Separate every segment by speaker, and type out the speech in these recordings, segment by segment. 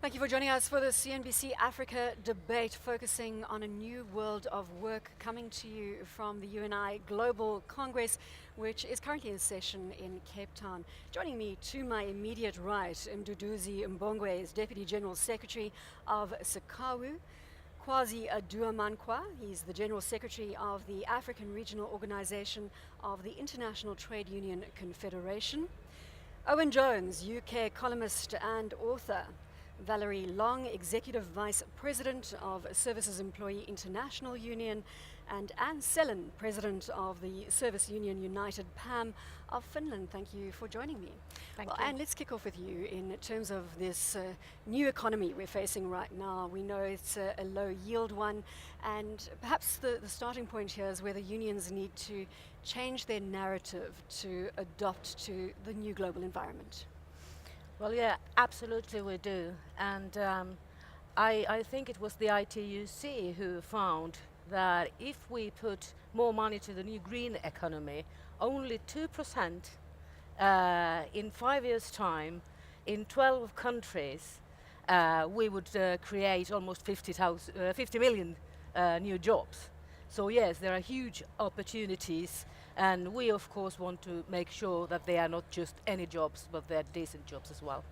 Speaker 1: Thank you for joining us for the CNBC Africa debate, focusing on a new world of work, coming to you from the UNI Global Congress, which is currently in session in Cape Town. Joining me to my immediate right, Mduduzi Mbongwe is Deputy General Secretary of SICAWU. Kwazi Aduamankwa, he's the General Secretary of the African Regional Organization of the International Trade Union Confederation. Owen Jones, UK columnist and author. Valerie Long, Executive Vice President of Services Employee International Union, and Anne Sellen, President of the Service Union United PAM of Finland. Thank you for joining me.
Speaker 2: Thank you.
Speaker 1: Anne, let's kick off with you in terms of this new economy we're facing right now. We know it's a low yield one, and perhaps the starting point here is whether unions need to change their narrative to adopt to the new global environment.
Speaker 2: Well, yeah, absolutely we do. And I think it was the ITUC who found that if we put more money to the new green economy, only 2% in 5 years' time, in 12 countries, we would create almost 50 million new jobs. So yes, there are huge opportunities, and we of course want to make sure that they are not just any jobs, but they're decent jobs as well.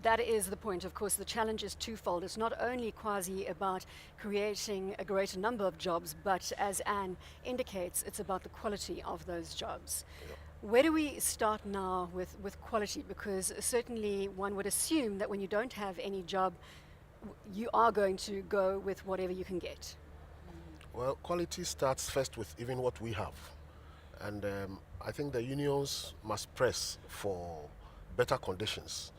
Speaker 1: That is the point. Of course, the challenge is twofold. It's not only quasi about creating a greater number of jobs, but as Anne indicates, it's about the quality of those jobs. Yep. Where do we start now with quality? Because certainly one would assume that when you don't have any job, you are going to go with whatever you can get.
Speaker 3: Well, quality starts first with even what we have. And I think the unions must press for better conditions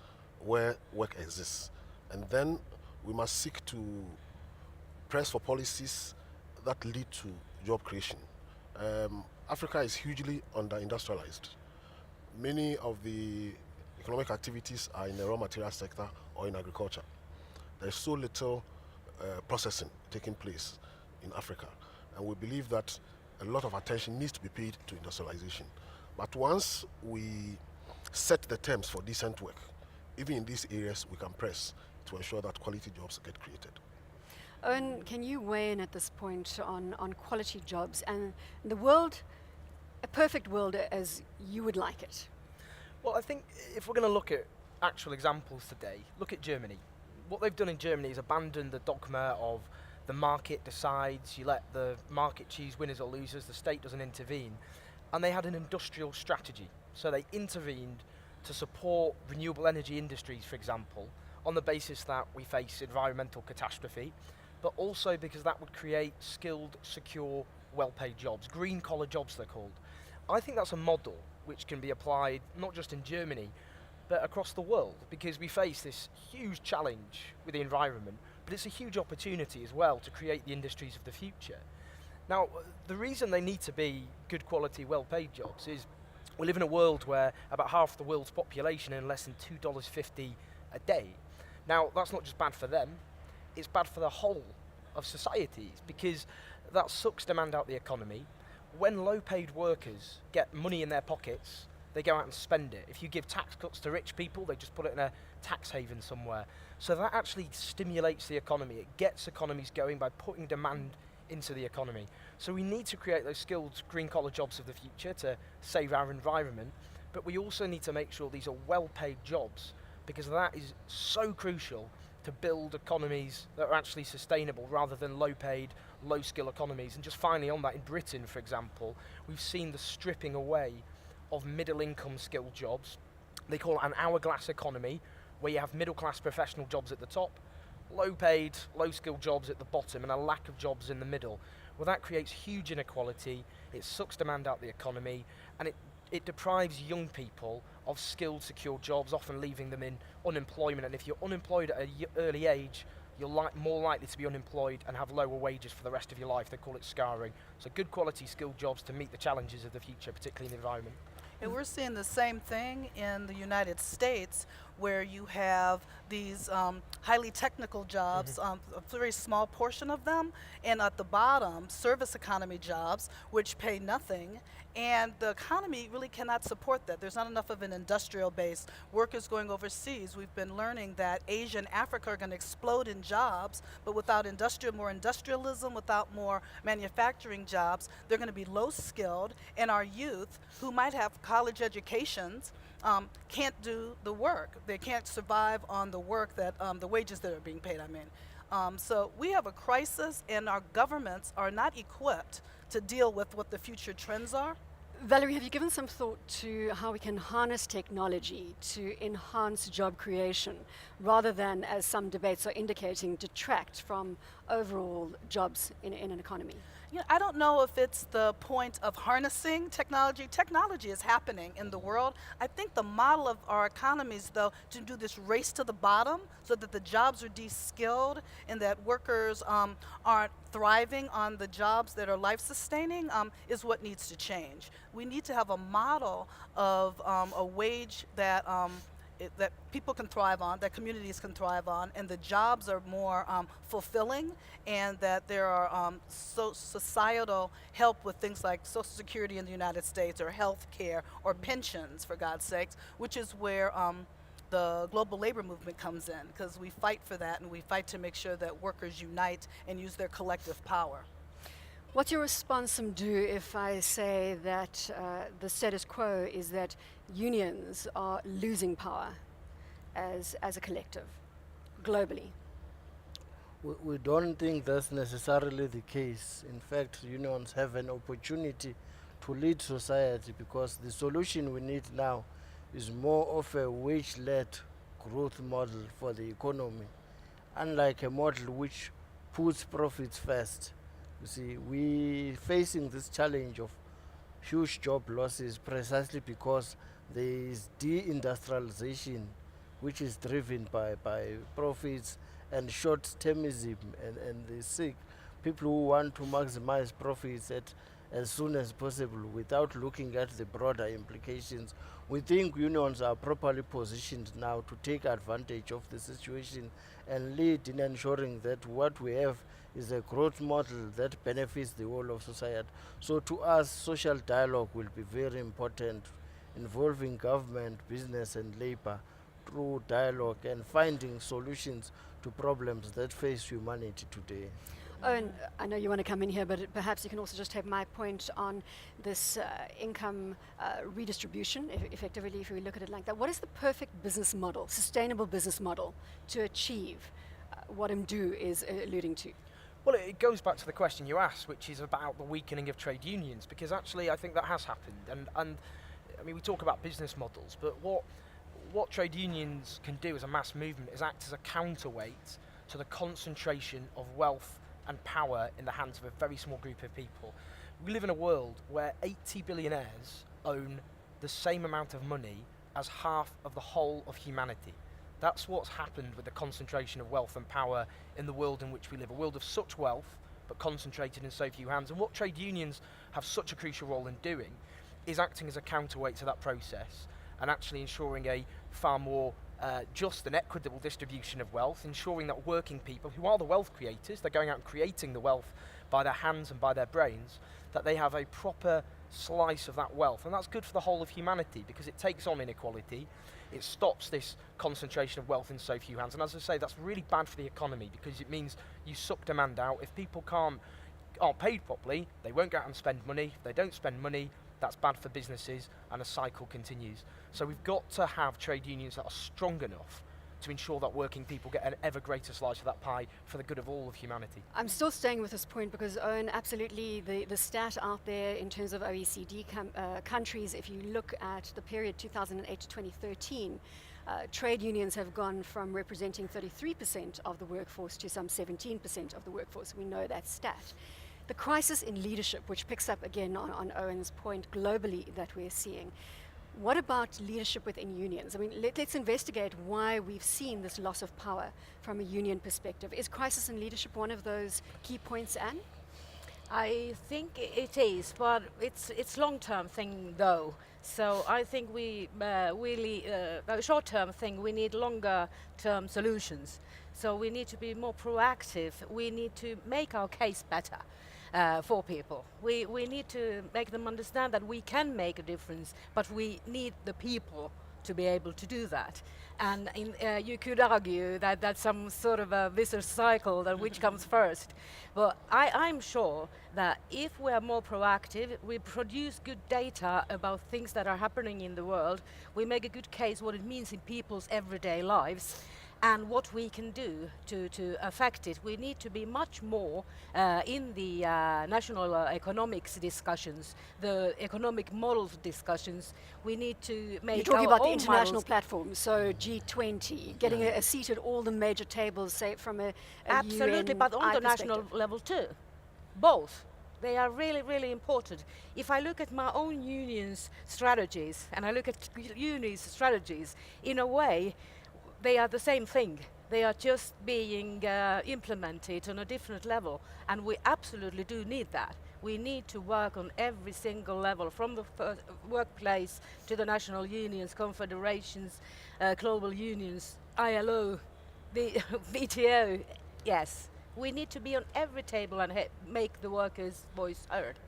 Speaker 3: where work exists. And then we must seek to press for policies that lead to job creation. Africa is hugely under-industrialized. Many of the economic activities are in the raw material sector or in agriculture. There's so little processing taking place in Africa, and we believe that a lot of attention needs to be paid to industrialization. But once we set the terms for decent work, even in these areas we can press to ensure that quality jobs get created.
Speaker 1: Owen, can you weigh in at this point on quality jobs and the world, a perfect world as you would like it?
Speaker 4: Well, I think if we're going to look at actual examples today, look at Germany. What they've done in Germany is abandon the dogma of the market decides, you let the market choose winners or losers, the state doesn't intervene. And they had an industrial strategy. So they intervened to support renewable energy industries, for example, on the basis that we face environmental catastrophe, but also because that would create skilled, secure, well-paid jobs, green-collar jobs they're called. I think that's a model which can be applied not just in Germany, but across the world, because we face this huge challenge with the environment, but it's a huge opportunity as well to create the industries of the future. Now, the reason they need to be good quality, well-paid jobs is we live in a world where about half the world's population earn less than $2.50 a day. Now, that's not just bad for them, it's bad for the whole of societies, because that sucks demand out the economy. When low-paid workers get money in their pockets, they go out and spend it. If you give tax cuts to rich people, they just put it in a tax haven somewhere. So that actually stimulates the economy. It gets economies going by putting demand into the economy. So we need to create those skilled green-collar jobs of the future to save our environment, but we also need to make sure these are well-paid jobs, because that is so crucial to build economies that are actually sustainable rather than low-paid, low-skill economies. And just finally on that, in Britain, for example, we've seen the stripping away of middle-income skilled jobs. They call it an hourglass economy, where you have middle-class professional jobs at the top, low-paid, low-skilled jobs at the bottom, and a lack of jobs in the middle. Well, that creates huge inequality, it sucks demand out the economy, and it deprives young people of skilled, secure jobs, often leaving them in unemployment. And if you're unemployed at an early age, you're more likely to be unemployed and have lower wages for the rest of your life. They call it scarring. So good quality skilled jobs to meet the challenges of the future, particularly in the environment.
Speaker 5: And we're seeing the same thing in the United States, where you have these highly technical jobs, a very small portion of them, and at the bottom, service economy jobs, which pay nothing. And the economy really cannot support that. There's not enough of an industrial base. Workers going overseas, we've been learning that Asia and Africa are going to explode in jobs, but without more industrialism, without more manufacturing jobs, they're going to be low skilled, and our youth, who might have college educations, can't do the work. They can't survive on the work that, the wages that are being paid, I mean. So we have a crisis, and our governments are not equipped to deal with what the future trends are.
Speaker 1: Valerie, have you given some thought to how we can harness technology to enhance job creation rather than, as some debates are indicating, detract from overall jobs in an economy?
Speaker 5: You know, I don't know if it's the point of harnessing technology. Technology is happening in the world. I think the model of our economies, though, to do this race to the bottom so that the jobs are de-skilled and that workers aren't thriving on the jobs that are life-sustaining, is what needs to change. We need to have a model of a wage that that people can thrive on, that communities can thrive on, and the jobs are more fulfilling, and that there are societal help with things like Social Security in the United States, or health care, or pensions, for God's sakes, which is where the global labor movement comes in, because we fight for that, and we fight to make sure that workers unite and use their collective power.
Speaker 1: What's your response, do if I say that the status quo is that unions are losing power as a collective, globally?
Speaker 6: We don't think that's necessarily the case. In fact, unions have an opportunity to lead society, because the solution we need now is more of a wage-led growth model for the economy, unlike a model which puts profits first. You see, we're facing this challenge of huge job losses precisely because there is deindustrialization, which is driven by profits and short-termism, and they seek people who want to maximize profits as soon as possible without looking at the broader implications. We think unions are properly positioned now to take advantage of the situation and lead in ensuring that what we have is a growth model that benefits the whole of society. So to us, social dialogue will be very important, involving government, business and labor through dialogue and finding solutions to problems that face humanity today.
Speaker 1: Owen, I know you want to come in here, but perhaps you can also just take my point on this income redistribution, effectively, if we look at it like that. What is the perfect business model, sustainable business model, to achieve what Mdu is alluding to?
Speaker 4: Well, it goes back to the question you asked, which is about the weakening of trade unions, because actually I think that has happened. And I mean, we talk about business models, but what trade unions can do as a mass movement is act as a counterweight to the concentration of wealth and power in the hands of a very small group of people. We live in a world where 80 billionaires own the same amount of money as half of the whole of humanity. That's what's happened with the concentration of wealth and power in the world in which we live, a world of such wealth but concentrated in so few hands. And what trade unions have such a crucial role in doing is acting as a counterweight to that process and actually ensuring a far more just and equitable distribution of wealth, ensuring that working people, who are the wealth creators, they're going out and creating the wealth by their hands and by their brains, that they have a proper slice of that wealth. And that's good for the whole of humanity, because it takes on inequality, it stops this concentration of wealth in so few hands. And as I say, that's really bad for the economy, because it means you suck demand out. If people aren't paid properly, they won't go out and spend money. If they don't spend money, that's bad for businesses, and a cycle continues. So we've got to have trade unions that are strong enough to ensure that working people get an ever greater slice of that pie for the good of all of humanity.
Speaker 1: I'm still staying with this point because, Owen, absolutely the stat out there in terms of OECD countries, if you look at the period 2008 to 2013, trade unions have gone from representing 33% of the workforce to some 17% of the workforce. We know that stat. The crisis in leadership, which picks up again on Owen's point globally that we're seeing. What about leadership within unions? I mean, let's investigate why we've seen this loss of power from a union perspective. Is crisis in leadership one of those key points, Anne?
Speaker 2: I think it is, but it's long-term thing though. So I think we really a short-term thing. We need longer-term solutions. So we need to be more proactive. We need to make our case better for people. We need to make them understand that we can make a difference, but we need the people to be able to do that. And you could argue that that's some sort of a vicious cycle, that which comes first. But I'm sure that if we are more proactive, we produce good data about things that are happening in the world, we make a good case what it means in people's everyday lives, and what we can do to affect it. We need to be much more in the national economics discussions, the economic models discussions. We need to make
Speaker 1: You're talking
Speaker 2: our
Speaker 1: about the
Speaker 2: own
Speaker 1: international
Speaker 2: models.
Speaker 1: platform, so G20, getting a seat at all the major tables, say from a
Speaker 2: Absolutely, but on
Speaker 1: UNI
Speaker 2: the national
Speaker 1: perspective.
Speaker 2: level too. Both. They are really, really important. If I look at my own union's strategies and I look at UNI's strategies, in a way, they are the same thing. They are just being implemented on a different level, and we absolutely do need that. We need to work on every single level, from the workplace to the national unions, confederations, global unions, ILO, the VTO. Yes, we need to be on every table and make the workers' voice heard.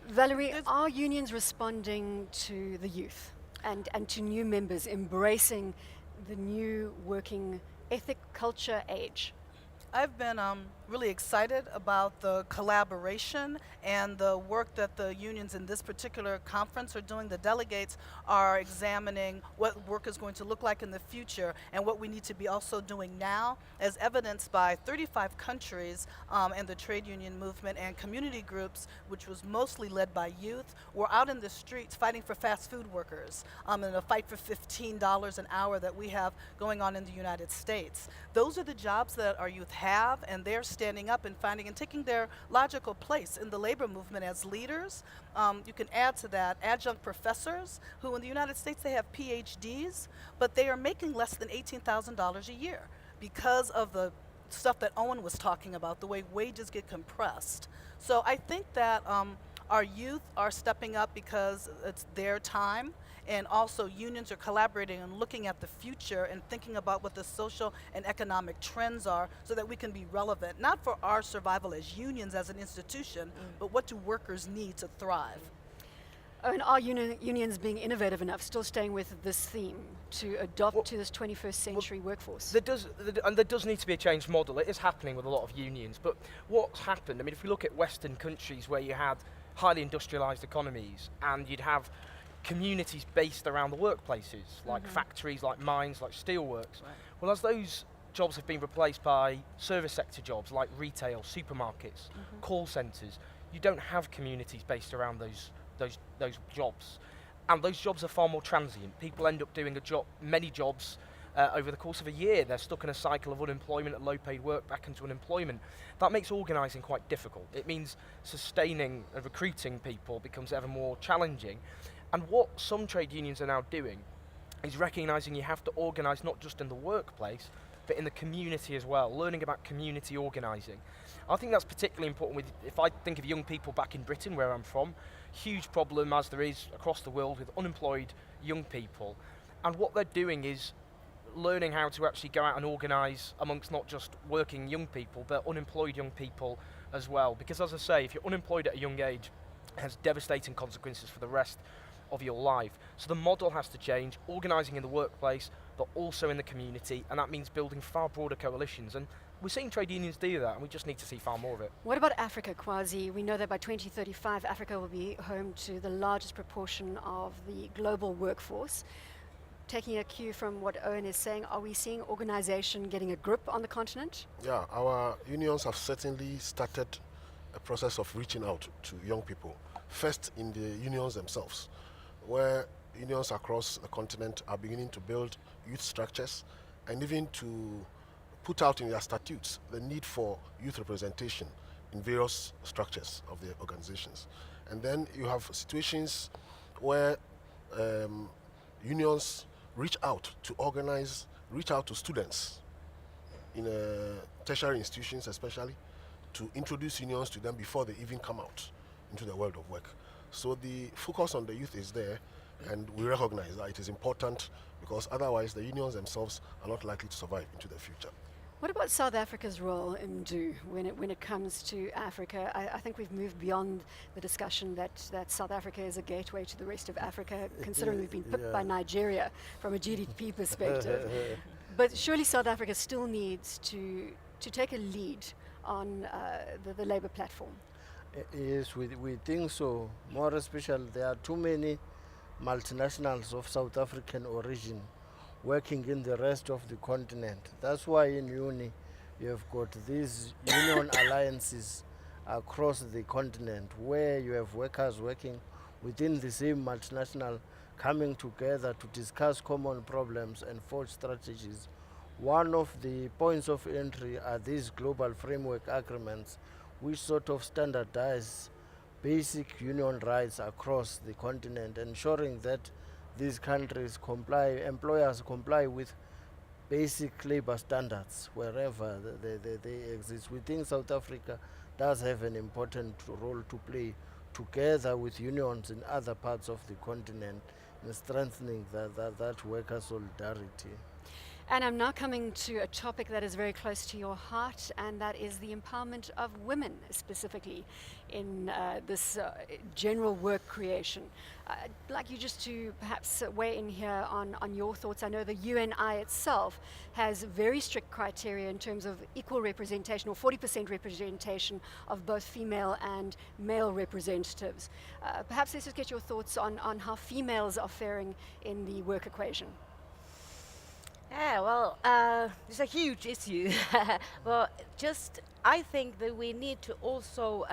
Speaker 1: Valerie, are unions responding to the youth and to new members embracing the new working ethic, culture, age?
Speaker 5: I've been really excited about the collaboration and the work that the unions in this particular conference are doing. The delegates are examining what work is going to look like in the future and what we need to be also doing now, as evidenced by 35 countries and the trade union movement and community groups, which was mostly led by youth, were out in the streets fighting for fast food workers in a fight for $15 an hour that we have going on in the United States. Those are the jobs that our youth have, and they're standing up and finding and taking their logical place in the labor movement as leaders. You can add to that adjunct professors who in the United States they have PhDs, but they are making less than $18,000 a year because of the stuff that Owen was talking about, the way wages get compressed. So I think that our youth are stepping up because it's their time, and also unions are collaborating and looking at the future and thinking about what the social and economic trends are so that we can be relevant, not for our survival as unions as an institution, but what do workers need to thrive.
Speaker 1: Oh, and are unions being innovative enough, still staying with this theme, to adopt to this 21st century workforce?
Speaker 4: There does need to be a changed model. It is happening with a lot of unions, but what's happened, I mean, if we look at Western countries where you had highly industrialized economies and you'd have communities based around the workplaces, like factories, like mines, like steelworks.
Speaker 2: Right.
Speaker 4: Well, as those jobs have been replaced by service sector jobs like retail, supermarkets, call centres, you don't have communities based around those jobs. And those jobs are far more transient. People end up doing many jobs over the course of a year. They're stuck in a cycle of unemployment and low paid work back into unemployment. That makes organising quite difficult. It means sustaining and recruiting people becomes ever more challenging. And what some trade unions are now doing is recognising you have to organise not just in the workplace, but in the community as well, learning about community organising. I think that's particularly important if I think of young people back in Britain, where I'm from, huge problem as there is across the world with unemployed young people. And what they're doing is learning how to actually go out and organise amongst not just working young people, but unemployed young people as well. Because as I say, if you're unemployed at a young age, it has devastating consequences for the rest of your life. So the model has to change, organising in the workplace, but also in the community, and that means building far broader coalitions. And we're seeing trade unions do that, and we just need to see far more of it.
Speaker 1: What about Africa, Kwazi? We know that by 2035, Africa will be home to the largest proportion of the global workforce. Taking a cue from what Owen is saying, are we seeing organisation getting a grip on the continent?
Speaker 3: Yeah, our unions have certainly started a process of reaching out to young people, first in the unions themselves, where unions across the continent are beginning to build youth structures and even to put out in their statutes the need for youth representation in various structures of the organizations. And then you have situations where unions reach out to students in tertiary institutions especially, to introduce unions to them before they even come out into the world of work. So the focus on the youth is there, and we recognize that it is important, because otherwise the unions themselves are not likely to survive into the future.
Speaker 1: What about South Africa's role, Mdu, when it comes to Africa? I think we've moved beyond the discussion that South Africa is a gateway to the rest of Africa, considering we've been pipped by Nigeria from a GDP perspective. But surely South Africa still needs to take a lead on the labour platform.
Speaker 6: Yes, we think so. More especially, there are too many multinationals of South African origin working in the rest of the continent. That's why in UNI you have got these union alliances across the continent, where you have workers working within the same multinational, coming together to discuss common problems and forge strategies. One of the points of entry are these global framework agreements, which sort of standardize basic union rights across the continent, ensuring that these countries employers comply with basic labor standards wherever they exist. We think South Africa does have an important role to play, together with unions in other parts of the continent, in strengthening that worker solidarity.
Speaker 1: And I'm now coming to a topic that is very close to your heart, and that is the empowerment of women, specifically in this general work creation. I'd like you just to perhaps weigh in here on your thoughts. I know the UNI itself has very strict criteria in terms of equal representation, or 40% representation of both female and male representatives. Perhaps let's just get your thoughts on how females are faring in the work equation.
Speaker 2: Yeah, well, it's a huge issue. Well, I think that we need to also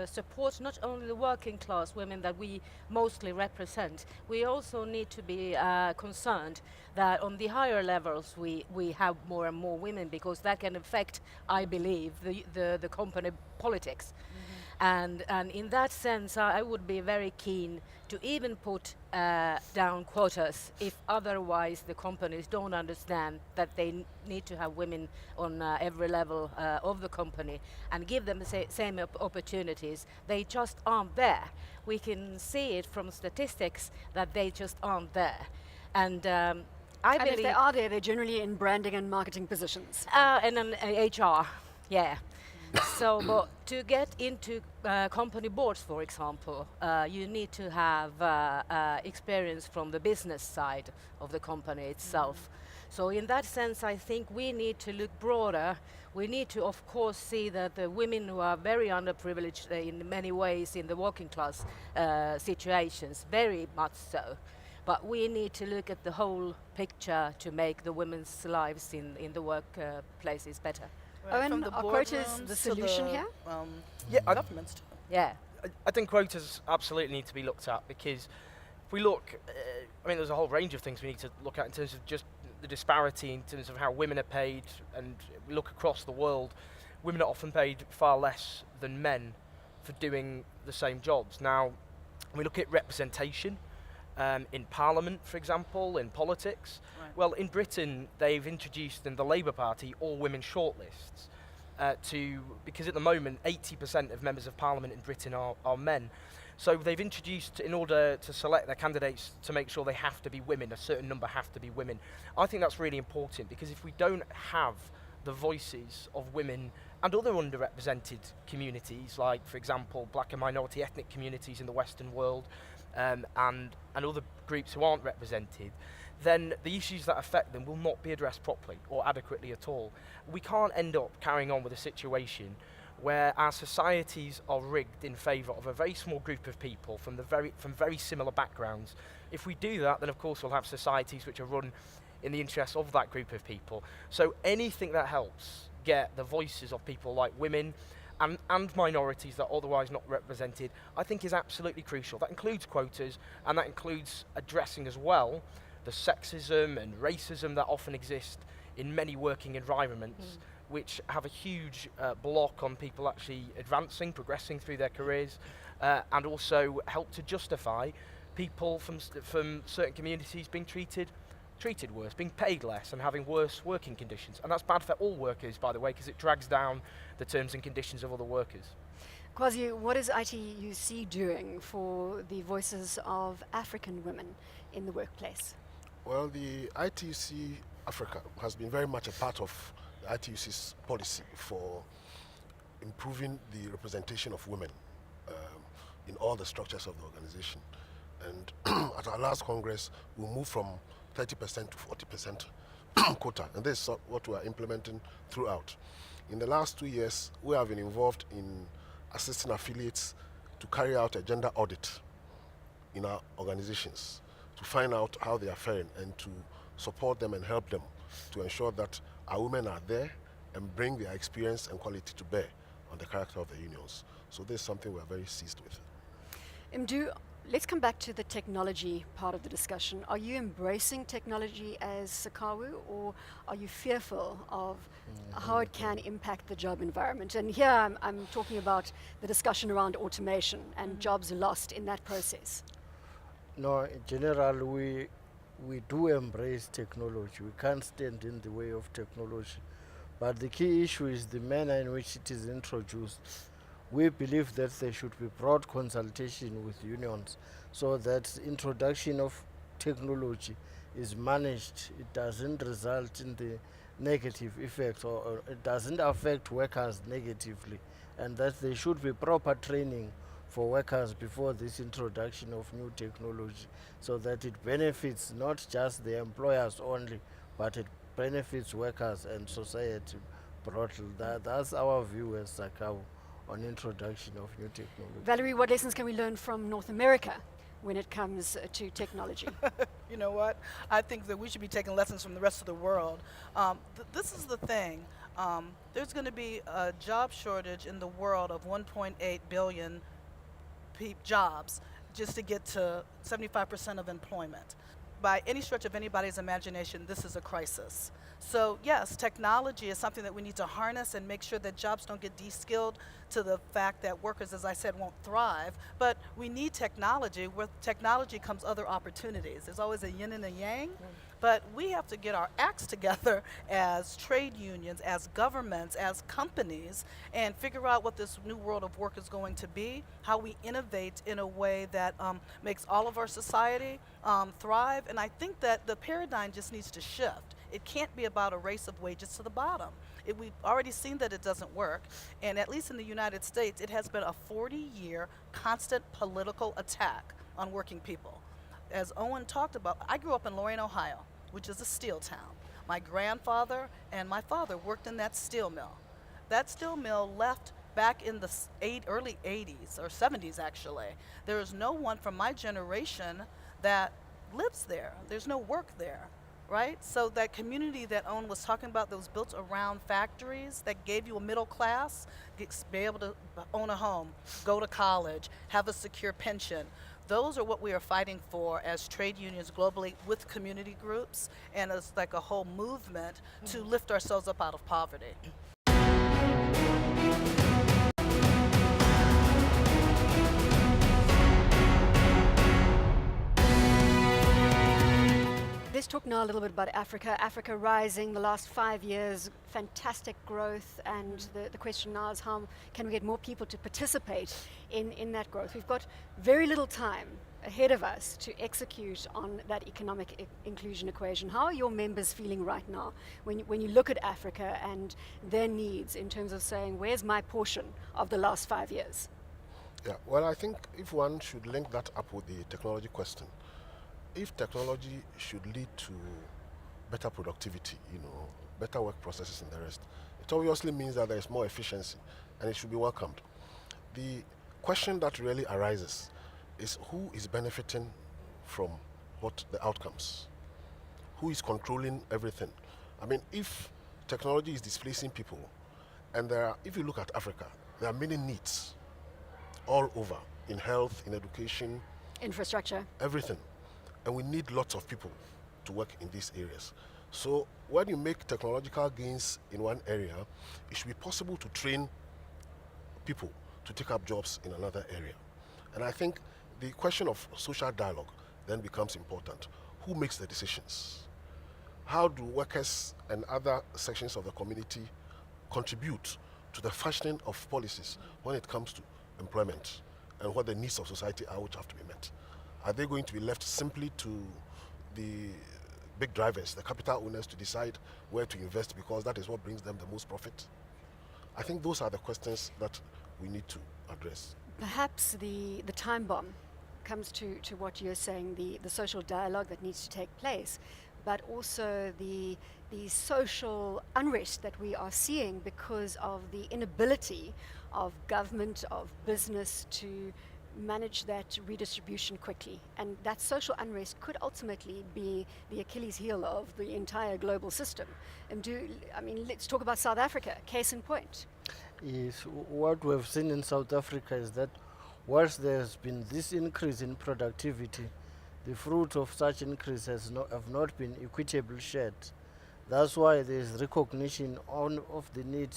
Speaker 2: support not only the working class women that we mostly represent. We also need to be concerned that on the higher levels we have more and more women, because that can affect, I believe, the company politics. And in that sense, I would be very keen to even put down quotas if otherwise the companies don't understand that they need to have women on every level of the company, and give them the same opportunities. They just aren't there. We can see it from statistics that they just aren't there. And I believe
Speaker 1: if they are there, they're generally in branding and marketing positions.
Speaker 2: And then HR, yeah. So, but to get into company boards, for example, you need to have experience from the business side of the company itself. So in that sense, I think we need to look broader. We need to, of course, see that the women who are very underprivileged in many ways in the working class situations, very much so. But we need to look at the whole picture to make the women's lives in the workplaces better.
Speaker 1: Owen,
Speaker 5: From the
Speaker 1: are quotas
Speaker 5: boardrooms
Speaker 1: the
Speaker 5: to
Speaker 1: solution here?
Speaker 4: Yeah,
Speaker 5: Governments too.
Speaker 2: Yeah.
Speaker 4: I think quotas absolutely need to be looked at, because if we look, there's a whole range of things we need to look at in terms of just the disparity in terms of how women are paid, and we look across the world, women are often paid far less than men for doing the same jobs. Now, we look at representation in Parliament, for example, in politics.
Speaker 5: Right.
Speaker 4: Well, in Britain, they've introduced in the Labour Party all-women shortlists because at the moment 80% of members of Parliament in Britain are men. So they've introduced, in order to select their candidates, to make sure they have to be women, a certain number have to be women. I think that's really important, because if we don't have the voices of women and other underrepresented communities, like, for example, black and minority ethnic communities in the Western world, and other groups who aren't represented, then the issues that affect them will not be addressed properly or adequately at all. We can't end up carrying on with a situation where our societies are rigged in favour of a very small group of people from very similar backgrounds. If we do that, then of course we'll have societies which are run in the interests of that group of people. So anything that helps get the voices of people like women and minorities that are otherwise not represented, I think is absolutely crucial. That includes quotas, and that includes addressing as well the sexism and racism that often exist in many working environments, which have a huge block on people actually advancing, progressing through their careers, and also help to justify people from certain communities being treated treated worse, being paid less and having worse working conditions. And that's bad for all workers, by the way, because it drags down the terms and conditions of other workers.
Speaker 1: Kwazi, what is ITUC doing for the voices of African women in the workplace?
Speaker 3: Well, the ITUC Africa has been very much a part of the ITUC's policy for improving the representation of women in all the structures of the organization. And at our last Congress, we moved from 30% to 40% quota, and this is what we are implementing throughout. In the last 2 years, we have been involved in assisting affiliates to carry out a gender audit in our organizations to find out how they are faring and to support them and help them to ensure that our women are there and bring their experience and quality to bear on the character of the unions. So this is something we are very seized with.
Speaker 1: Mdu, let's come back to the technology part of the discussion. Are you embracing technology as Sakawu, or are you fearful of how it can impact the job environment? And here I'm talking about the discussion around automation and jobs lost in that process.
Speaker 6: No, in general, we do embrace technology. We can't stand in the way of technology. But the key issue is the manner in which it is introduced. We believe that there should be broad consultation with unions so that introduction of technology is managed. It doesn't result in the negative effects, or it doesn't affect workers negatively, and that there should be proper training for workers before this introduction of new technology, so that it benefits not just the employers only, but it benefits workers and society broadly. That's our view as Sakau on introduction of new technology.
Speaker 1: Valerie, what lessons can we learn from North America when it comes to technology?
Speaker 5: You know what? I think that we should be taking lessons from the rest of the world. This is the thing. There's going to be a job shortage in the world of 1.8 billion jobs just to get to 75% of employment. By any stretch of anybody's imagination, this is a crisis. So yes, technology is something that we need to harness and make sure that jobs don't get de-skilled to the fact that workers, as I said, won't thrive. But we need technology. With technology comes other opportunities. There's always a yin and a yang. But we have to get our acts together as trade unions, as governments, as companies, and figure out what this new world of work is going to be, how we innovate in a way that makes all of our society thrive. And I think that the paradigm just needs to shift. It can't be about a race of wages to the bottom. We've already seen that it doesn't work, and at least in the United States, it has been a 40-year constant political attack on working people. As Owen talked about, I grew up in Lorain, Ohio, which is a steel town. My grandfather and my father worked in that steel mill. That steel mill left back in the early 80s, or 70s actually. There is no one from my generation that lives there. There's no work there. Right? So that community that Owen was talking about that was built around factories that gave you a middle class, be able to own a home, go to college, have a secure pension. Those are what we are fighting for as trade unions globally with community groups, and as like a whole movement to lift ourselves up out of poverty.
Speaker 1: Let's talk now a little bit about Africa. Africa rising the last 5 years, fantastic growth, and the question now is how can we get more people to participate in that growth? We've got very little time ahead of us to execute on that economic inclusion equation. How are your members feeling right now when you look at Africa and their needs in terms of saying, where's my portion of the last 5 years?
Speaker 3: Yeah, well, I think if one should link that up with the technology question, if technology should lead to better productivity, better work processes and the rest, it obviously means that there is more efficiency and it should be welcomed. The question that really arises is who is benefiting from what the outcomes? Who is controlling everything? I mean, if technology is displacing people, and if you look at Africa, there are many needs all over, in health, in education,
Speaker 1: Infrastructure.
Speaker 3: everything. And we need lots of people to work in these areas. So when you make technological gains in one area, it should be possible to train people to take up jobs in another area. And I think the question of social dialogue then becomes important. Who makes the decisions? how do workers and other sections of the community contribute to the fashioning of policies when it comes to employment and what the needs of society are which have to be met? Are they going to be left simply to the big drivers, the capital owners, to decide where to invest because that is what brings them the most profit? I think those are the questions that we need to address.
Speaker 1: Perhaps the time bomb comes to what you're saying, the social dialogue that needs to take place, but also the social unrest that we are seeing because of the inability of government, of business to manage that redistribution quickly. And that social unrest could ultimately be the Achilles heel of the entire global system. And let's talk about South Africa, case in point.
Speaker 6: Yes, what we've seen in South Africa is that whilst there's been this increase in productivity, the fruit of such increase have not been equitable shared. That's why there's recognition of the need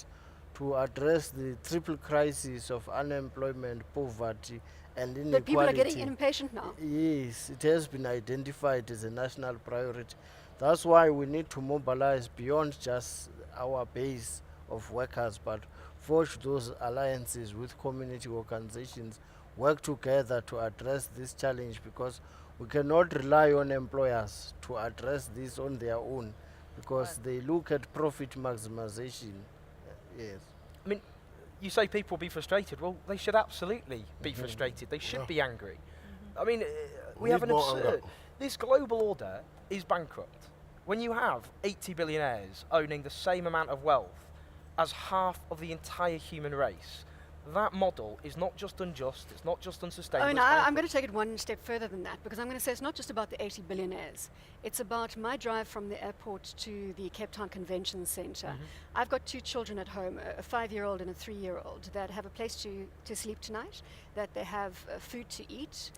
Speaker 6: to address the triple crisis of unemployment, poverty, and inequality.
Speaker 1: But people are getting impatient now.
Speaker 6: Yes, it has been identified as a national priority. That's why we need to mobilize beyond just our base of workers, but forge those alliances with community organizations, work together to address this challenge, because we cannot rely on employers to address this on their own, because they look at profit maximization. Yes.
Speaker 4: I mean, you say people will be frustrated. Well, they should absolutely be frustrated. They should be angry. I mean, we have an absurd... This global order is bankrupt. When you have 80 billionaires owning the same amount of wealth as half of the entire human race, that model is not just unjust, it's not just unsustainable.
Speaker 1: Oh, no, I'm going to take it one step further than that, because I'm going to say it's not just about the 80 billionaires. It's about my drive from the airport to the Cape Town Convention Centre. I've got two children at home, a 5-year-old and a 3-year-old, that have a place to sleep tonight, that they have food to eat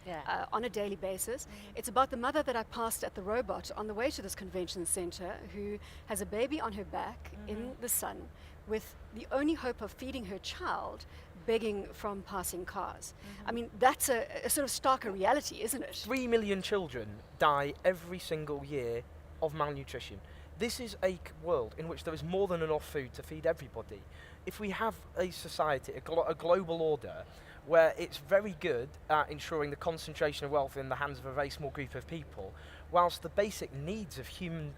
Speaker 1: on a daily basis. It's about the mother that I passed at the robot on the way to this convention centre, who has a baby on her back in the sun, with the only hope of feeding her child begging from passing cars. I mean, that's a sort of starker reality, isn't it?
Speaker 4: 3 million children die every single year of malnutrition. This is a world in which there is more than enough food to feed everybody. If we have a society, a global order, where it's very good at ensuring the concentration of wealth in the hands of a very small group of people, whilst the basic needs of human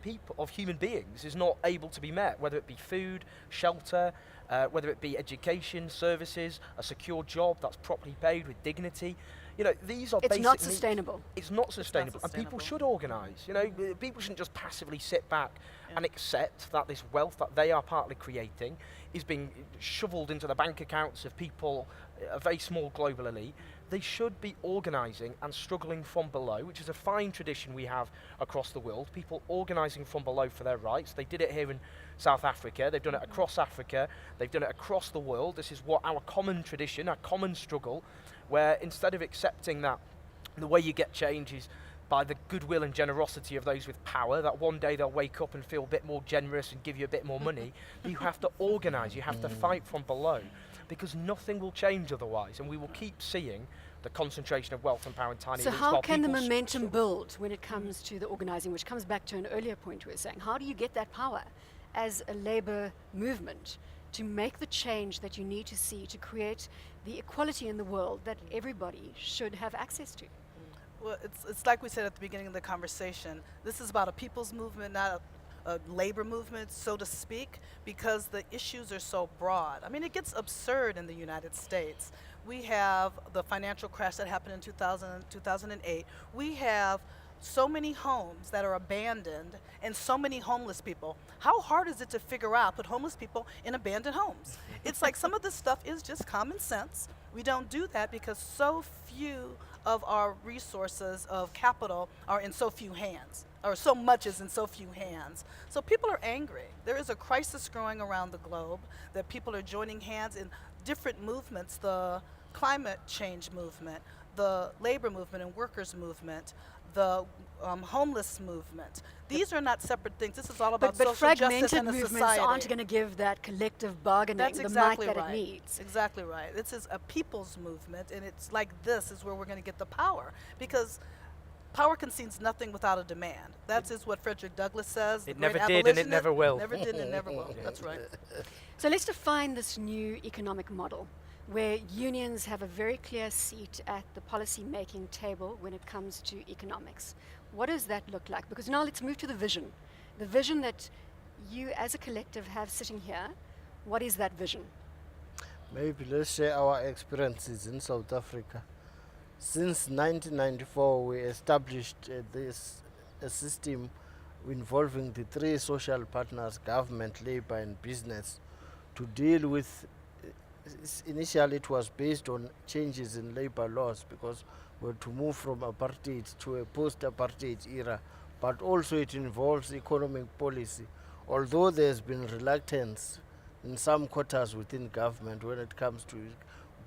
Speaker 4: beings is not able to be met, whether it be food, shelter, whether it be education, services, a secure job that's properly paid with dignity. You know, these are basic
Speaker 1: It's not
Speaker 4: needs.
Speaker 1: sustainable.
Speaker 4: It's not sustainable. And people should organise. You know, people shouldn't just passively sit back and accept that this wealth that they are partly creating is being shoveled into the bank accounts of people, a very small global elite. They should be organising and struggling from below, which is a fine tradition we have across the world. People organising from below for their rights. They did it here in South Africa. They've done it across Africa. They've done it across the world. This is what our common tradition, our common struggle, where instead of accepting that the way you get change is by the goodwill and generosity of those with power, that one day they'll wake up and feel a bit more generous and give you a bit more money, you have to organise, you have to fight from below, because nothing will change otherwise, and we will keep seeing the concentration of wealth and power in tiny elites.
Speaker 1: So how can the momentum build when it comes to the organising, which comes back to an earlier point we were saying? How do you get that power as a labour movement to make the change that you need to see to create the equality in the world that everybody should have access to?
Speaker 5: Well, it's like we said at the beginning of the conversation. This is about a people's movement, not a labor movement, so to speak, because the issues are so broad. I mean, it gets absurd in the United States. We have the financial crash that happened in 2008. We have so many homes that are abandoned and so many homeless people. How hard is it to figure out, put homeless people in abandoned homes? It's like some of this stuff is just common sense. We don't do that because so few of our resources of capital are in so few hands, or so much is in so few hands. So people are angry. There is a crisis growing around the globe that people are joining hands in different movements, the climate change movement, the labor movement and workers movement, the homeless movement. These are not separate things. This is all about
Speaker 1: but
Speaker 5: social justice
Speaker 1: fragmented
Speaker 5: and a
Speaker 1: movements
Speaker 5: society.
Speaker 1: aren't going to give that collective bargaining
Speaker 5: That's
Speaker 1: the
Speaker 5: exactly
Speaker 1: might that
Speaker 5: right.
Speaker 1: it needs.
Speaker 5: Exactly right. This is a people's movement, and it's like this is where we're going to get the power. Because power concedes nothing without a demand. That is what Frederick Douglass says. the
Speaker 4: It
Speaker 5: great
Speaker 4: never did and it
Speaker 5: abolitionist.
Speaker 4: never will.
Speaker 5: Never did and it never will. That's right.
Speaker 1: So let's define this new economic model where unions have a very clear seat at the policy making table when it comes to economics. What does that look like? Because now let's move to the vision. The vision that you as a collective have sitting here, what is that vision?
Speaker 6: Maybe let's share our experiences in South Africa. Since 1994, we established a system involving the three social partners, government, labor, and business, to deal with. Initially, it was based on changes in labor laws because we were to move from apartheid to a post-apartheid era, but also it involves economic policy. Although there's been reluctance in some quarters within government when it comes to it,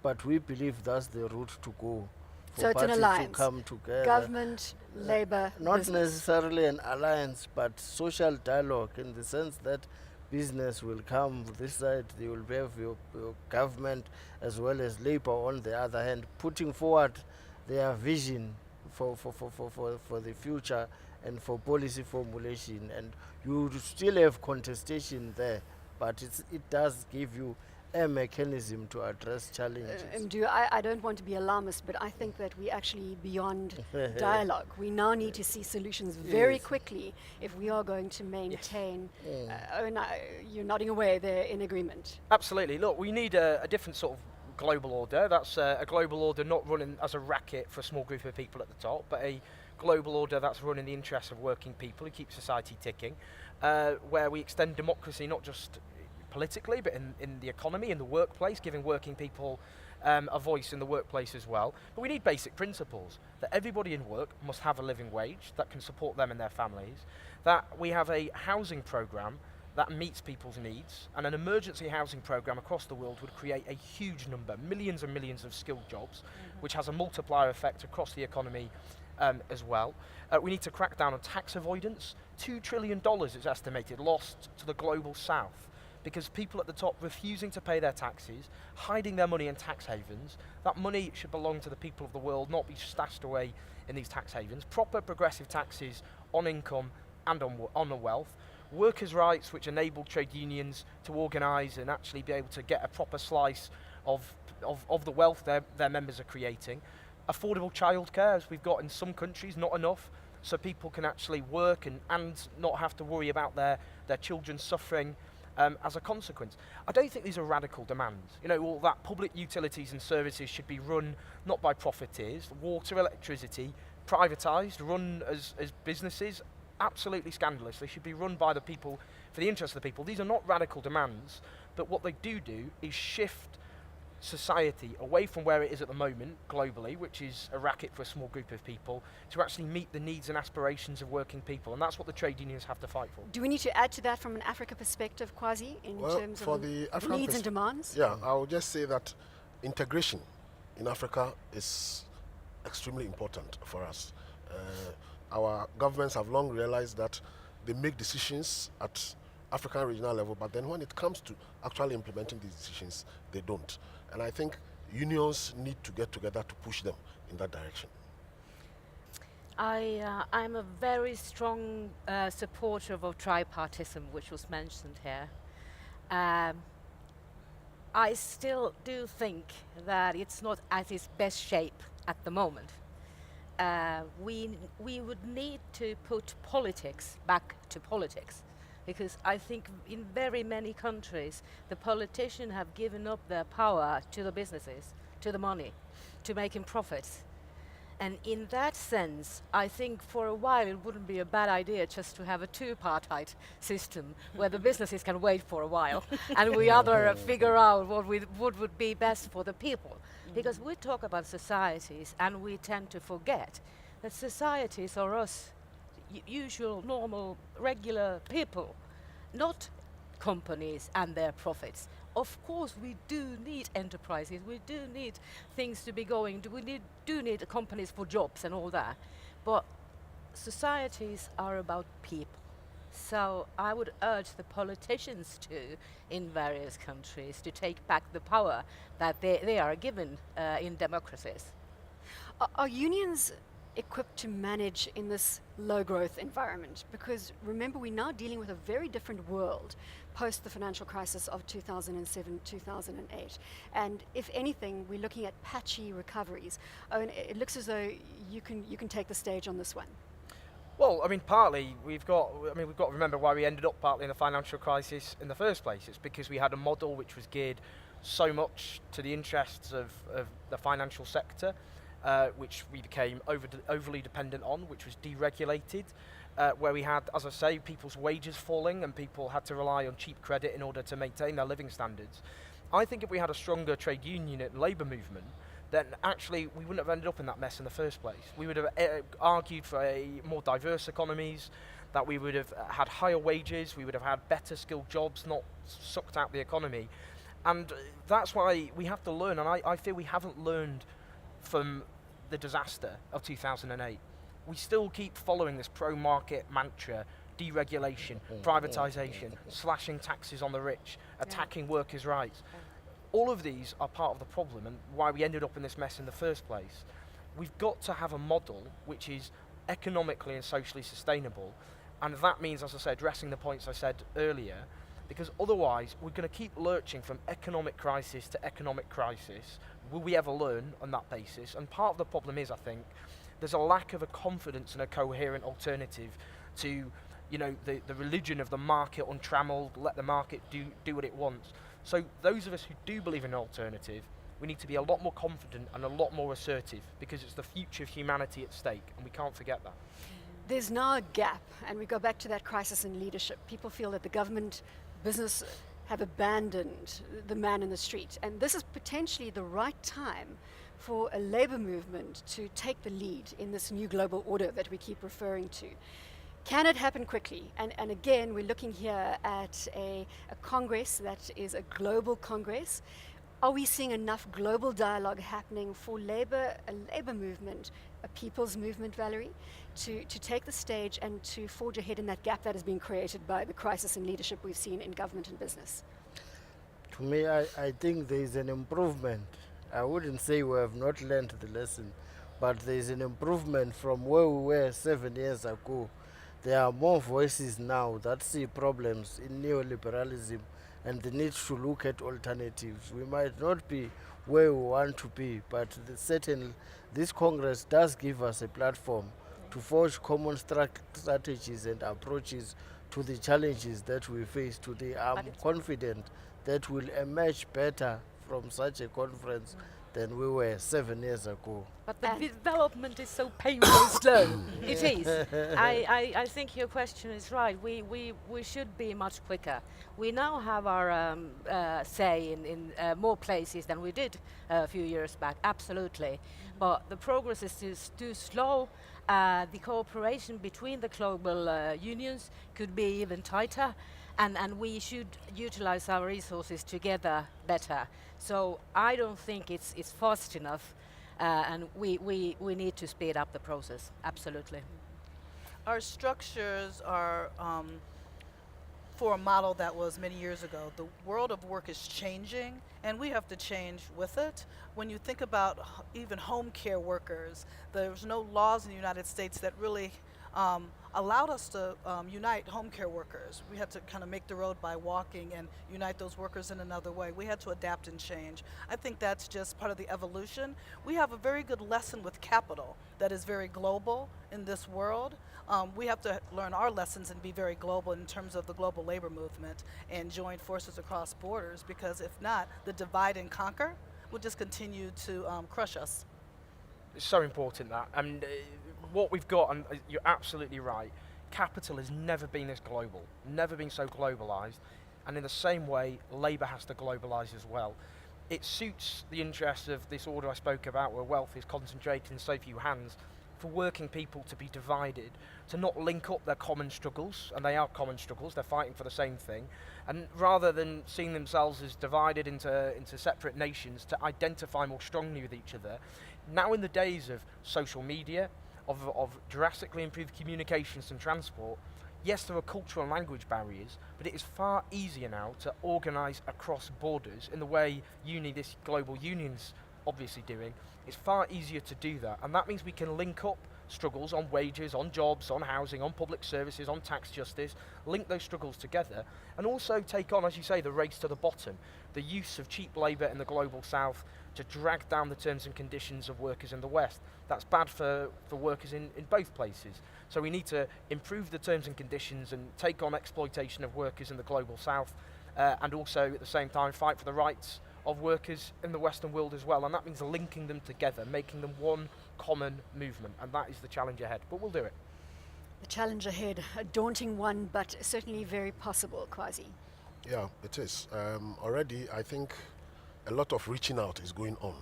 Speaker 6: but we believe that's the route to go. For
Speaker 1: So it's an
Speaker 6: parties
Speaker 1: alliance.
Speaker 6: to come together.
Speaker 1: Government, labor,
Speaker 6: Not
Speaker 1: business.
Speaker 6: necessarily an alliance, but social dialogue in the sense that business will come this side, you will have your government as well as labor on the other hand, putting forward their vision for the future and for policy formulation. And you still have contestation there, but it does give you a mechanism to address challenges.
Speaker 1: I don't want to be alarmist, but I think that we actually beyond dialogue. We now need to see solutions very
Speaker 6: Yes.
Speaker 1: quickly if we are going to maintain. You're nodding away. They're in agreement.
Speaker 4: Absolutely. Look, we need a different sort of global order. That's a global order not running as a racket for a small group of people at the top, but a global order that's run in the interests of working people who keep society ticking, where we extend democracy not just politically, but in the economy, in the workplace, giving working people a voice in the workplace as well. But we need basic principles, that everybody in work must have a living wage that can support them and their families, that we have a housing programme that meets people's needs, and an emergency housing programme across the world would create a huge number, millions and millions of skilled jobs, which has a multiplier effect across the economy as well. We need to crack down on tax avoidance. $2 trillion is estimated lost to the global south because people at the top refusing to pay their taxes, hiding their money in tax havens. That money should belong to the people of the world, not be stashed away in these tax havens. Proper progressive taxes on income and on the wealth. Workers' rights, which enable trade unions to organise and actually be able to get a proper slice of the wealth their members are creating. Affordable childcare, as we've got in some countries, not enough, so people can actually work and not have to worry about their children suffering as a consequence. I don't think these are radical demands. You know, all that public utilities and services should be run not by profiteers. Water, electricity, privatised, run as businesses. Absolutely scandalous. They should be run by the people, for the interest of the people. These are not radical demands, but what they do is shift society away from where it is at the moment globally, which is a racket for a small group of people, to actually meet the needs and aspirations of working people, and that's what the trade unions have to fight for.
Speaker 1: Do we need to add to that from an Africa perspective, Kwazi, in terms
Speaker 3: for
Speaker 1: of
Speaker 3: the African
Speaker 1: needs and demands?
Speaker 3: Yeah, I will just say that integration in Africa is extremely important for us. Our governments have long realized that they make decisions at African regional level, but then when it comes to actually implementing these decisions, they don't. And I think unions need to get together to push them in that direction.
Speaker 2: I'm a very strong supporter of tripartism, which was mentioned here. I still do think that it's not at its best shape at the moment. We would need to put politics back to politics, because I think in very many countries the politicians have given up their power to the businesses, to the money, to making profits. And in that sense, I think for a while it wouldn't be a bad idea just to have a two-party system where the businesses can wait for a while and we other figure out what would be best for the people. Because we talk about societies and we tend to forget that societies are us, usual, normal, regular people, not companies and their profits. Of course, we do need enterprises, we do need things to be going, we do need companies for jobs and all that. But societies are about people. So I would urge the politicians too, in various countries, to take back the power that they are given in democracies.
Speaker 1: Are unions equipped to manage in this low growth environment? Because remember, we're now dealing with a very different world post the financial crisis of 2007, 2008. And if anything, we're looking at patchy recoveries. Owen, it looks as though you can take the stage on this one.
Speaker 4: Well, I mean, partly we've got to remember why we ended up partly in the financial crisis in the first place. It's because we had a model which was geared so much to the interests of the financial sector, which we became overly dependent on, which was deregulated, where we had, as I say, people's wages falling and people had to rely on cheap credit in order to maintain their living standards. I think if we had a stronger trade union and labour movement, then actually we wouldn't have ended up in that mess in the first place. We would have argued for more diverse economies, that we would have had higher wages, we would have had better skilled jobs, not sucked out the economy. And that's why we have to learn, and I feel we haven't learned from the disaster of 2008. We still keep following this pro-market mantra, deregulation, privatisation, slashing taxes on the rich, attacking workers' rights. All of these are part of the problem and why we ended up in this mess in the first place. We've got to have a model which is economically and socially sustainable, and that means, as I said, addressing the points I said earlier, because otherwise we're going to keep lurching from economic crisis to economic crisis. Will we ever learn on that basis? And part of the problem is, I think, there's a lack of a confidence in a coherent alternative to, the religion of the market, untrammeled, let the market do what it wants. So those of us who do believe in an alternative, we need to be a lot more confident and a lot more assertive, because it's the future of humanity at stake, and we can't forget that.
Speaker 1: There's now a gap, and we go back to that crisis in leadership. People feel that the government, business have abandoned the man in the street, and this is potentially the right time for a labour movement to take the lead in this new global order that we keep referring to. Can it happen quickly? And again, we're looking here at a Congress that is a global Congress. Are we seeing enough global dialogue happening for labour, a labour movement, a people's movement, Valerie, to take the stage and to forge ahead in that gap that has been created by the crisis in leadership we've seen in government and business?
Speaker 6: To me, I think there is an improvement. I wouldn't say we have not learned the lesson, but there is an improvement from where we were 7 years ago. There are more voices now that see problems in neoliberalism and the need to look at alternatives. We might not be where we want to be, but certainly this Congress does give us a platform to forge common strategies and approaches to the challenges that we face today. I'm confident that we'll emerge better from such a conference than we were 7 years ago.
Speaker 2: But the development is so painfully slow. It is. I think your question is right. We should be much quicker. We now have our say in more places than we did a few years back, absolutely. But the progress is too slow. The cooperation between the global unions could be even tighter. And we should utilize our resources together better. So I don't think it's fast enough, and we need to speed up the process, absolutely.
Speaker 5: Our structures are for a model that was many years ago. The world of work is changing, and we have to change with it. When you think about even home care workers, there's no laws in the United States that really allowed us to unite home care workers. We had to kind of make the road by walking and unite those workers in another way. We had to adapt and change. I think that's just part of the evolution. We have a very good lesson with capital that is very global in this world. We have to learn our lessons and be very global in terms of the global labor movement and join forces across borders, because if not, the divide and conquer will just continue to crush us.
Speaker 4: It's so important that, and what we've got, and you're absolutely right, capital has never been this global, never been so globalized, and in the same way, labour has to globalise as well. It suits the interests of this order I spoke about, where wealth is concentrated in so few hands, for working people to be divided, to not link up their common struggles, and they are common struggles, they're fighting for the same thing, and rather than seeing themselves as divided into separate nations, to identify more strongly with each other. Now in the days of social media, of drastically improved communications and transport, yes, there are cultural and language barriers, but it is far easier now to organise across borders in the way UNI, this global union's obviously doing. It's far easier to do that, and that means we can link up struggles on wages, on jobs, on housing, on public services, on tax justice, link those struggles together, and also take on, as you say, the race to the bottom, the use of cheap labour in the global south to drag down the terms and conditions of workers in the West. That's bad for workers in both places. So we need to improve the terms and conditions and take on exploitation of workers in the global south, and also at the same time fight for the rights of workers in the Western world as well. And that means linking them together, making them one common movement. And that is the challenge ahead. But we'll do it.
Speaker 1: The challenge ahead, a daunting one, but certainly very possible, Kwasi.
Speaker 3: Yeah, it is. Already, I think a lot of reaching out is going on.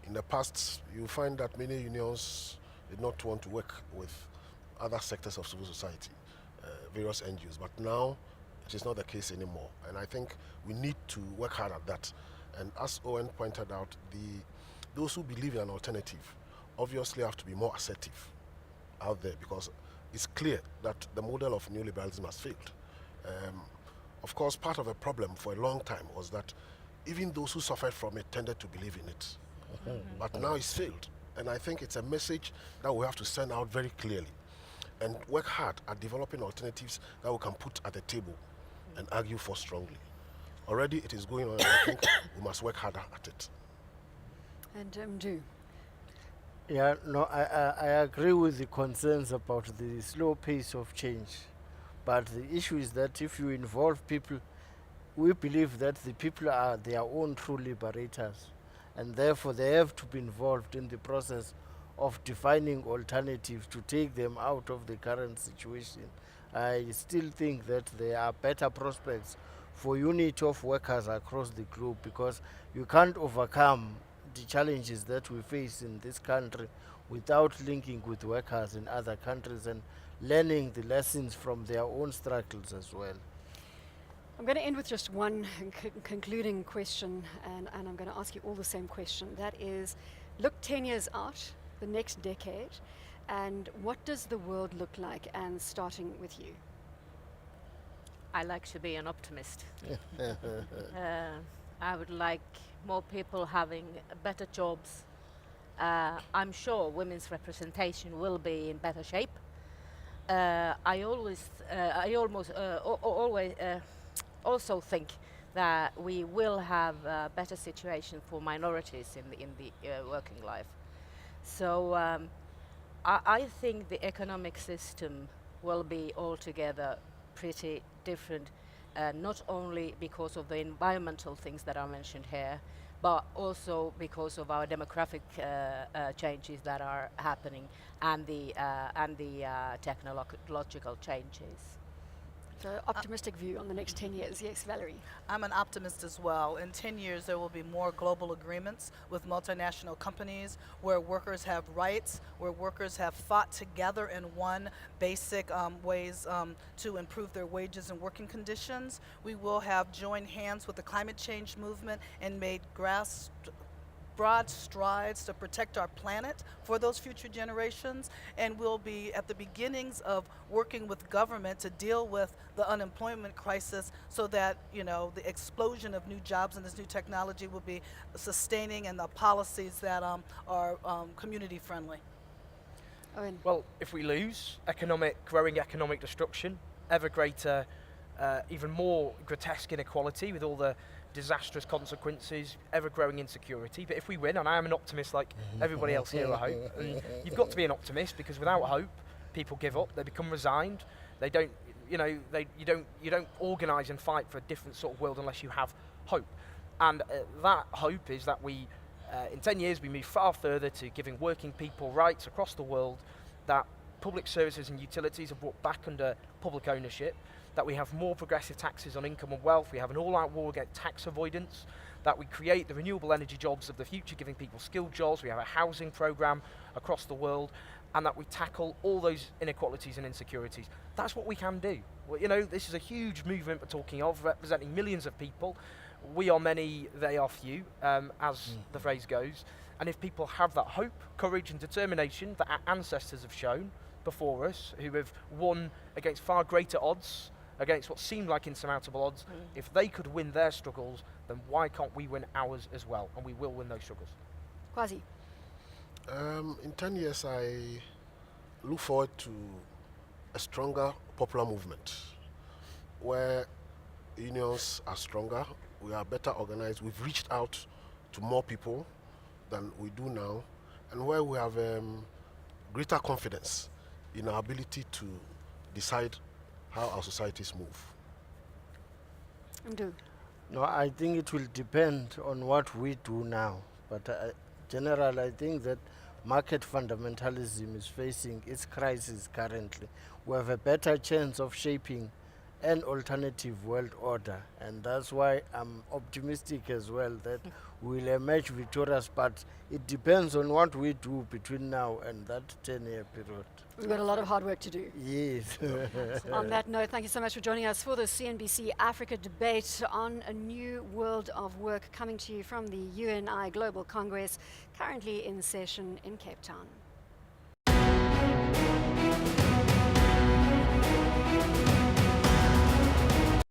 Speaker 3: In the past, you find that many unions did not want to work with other sectors of civil society, various NGOs, but now it is not the case anymore. And I think we need to work hard at that. And as Owen pointed out, those who believe in an alternative obviously have to be more assertive out there, because it's clear that the model of neoliberalism has failed. Of course, part of the problem for a long time was that even those who suffered from it tended to believe in it. But now it's failed. And I think it's a message that we have to send out very clearly and work hard at developing alternatives that we can put at the table and argue for strongly. Already it is going on, and I think we must work harder at it.
Speaker 1: And do.
Speaker 6: Yeah, no, I agree with the concerns about the slow pace of change. But the issue is that if you involve people, we believe that the people are their own true liberators. And therefore they have to be involved in the process of defining alternatives to take them out of the current situation. I still think that there are better prospects for unity of workers across the globe, because you can't overcome the challenges that we face in this country without linking with workers in other countries and learning the lessons from their own struggles as well.
Speaker 1: I'm going to end with just one concluding question, and I'm going to ask you all the same question. That is, look 10 years out, the next decade, and what does the world look like? And starting with you.
Speaker 2: I like to be an optimist. I would like more people having better jobs. I'm sure women's representation will be in better shape. I also think that we will have a better situation for minorities in the working life. So I think the economic system will be altogether pretty different, not only because of the environmental things that are mentioned here, but also because of our demographic changes that are happening and the technological changes.
Speaker 1: So optimistic view on the next 10 years. Yes, Valerie.
Speaker 5: I'm an optimist as well. In 10 years, there will be more global agreements with multinational companies where workers have rights, where workers have fought together in one basic ways to improve their wages and working conditions. We will have joined hands with the climate change movement and made broad strides to protect our planet for those future generations, and we'll be at the beginnings of working with government to deal with the unemployment crisis so that, you know, the explosion of new jobs and this new technology will be sustaining, and the policies that are community friendly.
Speaker 1: Owen.
Speaker 4: Well, if we lose growing economic destruction, ever greater, even more grotesque inequality with all the disastrous consequences, ever-growing insecurity. But if we win, and I am an optimist like everybody else here, I hope, and you've got to be an optimist, because without hope, people give up, they become resigned, they don't, you don't organise and fight for a different sort of world unless you have hope. And that hope is that we, in 10 years, we move far further to giving working people rights across the world, that public services and utilities are brought back under public ownership, that we have more progressive taxes on income and wealth, we have an all-out war against tax avoidance, that we create the renewable energy jobs of the future, giving people skilled jobs, we have a housing programme across the world, and that we tackle all those inequalities and insecurities. That's what we can do. Well, you know, this is a huge movement we're talking of, representing millions of people. We are many, they are few, as the phrase goes. And if people have that hope, courage and determination that our ancestors have shown before us, who have won against far greater odds, against what seemed like insurmountable odds, if they could win their struggles, then why can't we win ours as well? And we will win those struggles.
Speaker 1: Kwasi.
Speaker 3: In 10 years, I look forward to a stronger popular movement where unions are stronger, we are better organized, we've reached out to more people than we do now, and where we have greater confidence in our ability to decide how our societies move.
Speaker 1: Ndu.
Speaker 6: No, I think it will depend on what we do now. But general, I think that market fundamentalism is facing its crisis currently. We have a better chance of shaping an alternative world order, and that's why I'm optimistic as well that we'll emerge victorious, but it depends on what we do between now and that 10-year period.
Speaker 1: We've got a lot of hard work to do.
Speaker 6: Yes.
Speaker 1: On that note, thank you so much for joining us for the CNBC Africa debate on a new world of work, coming to you from the UNI Global Congress, currently in session in Cape Town.